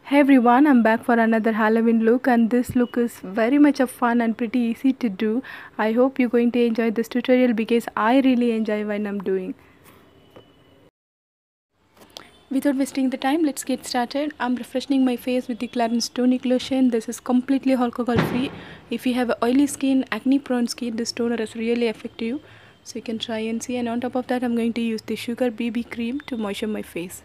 Hey everyone, I'm back for another Halloween look, and this look is very much of fun and pretty easy to do. I hope you're going to enjoy this tutorial because I really enjoy when I'm doing. Without wasting the time, let's get started. I'm refreshing my face with the Clarins tonic lotion. This is completely alcohol free. If you have oily skin, acne prone skin, this toner is really effective. So you can try and see, and on top of that I'm going to use the sugar BB cream to moisten my face.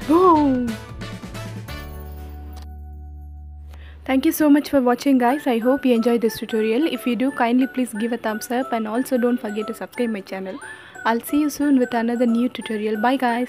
Boom! Thank you so much for watching, guys. I hope you enjoyed this tutorial. If you do, kindly please give a thumbs up and also don't forget to subscribe my channel. I'll see you soon with another new tutorial. Bye guys.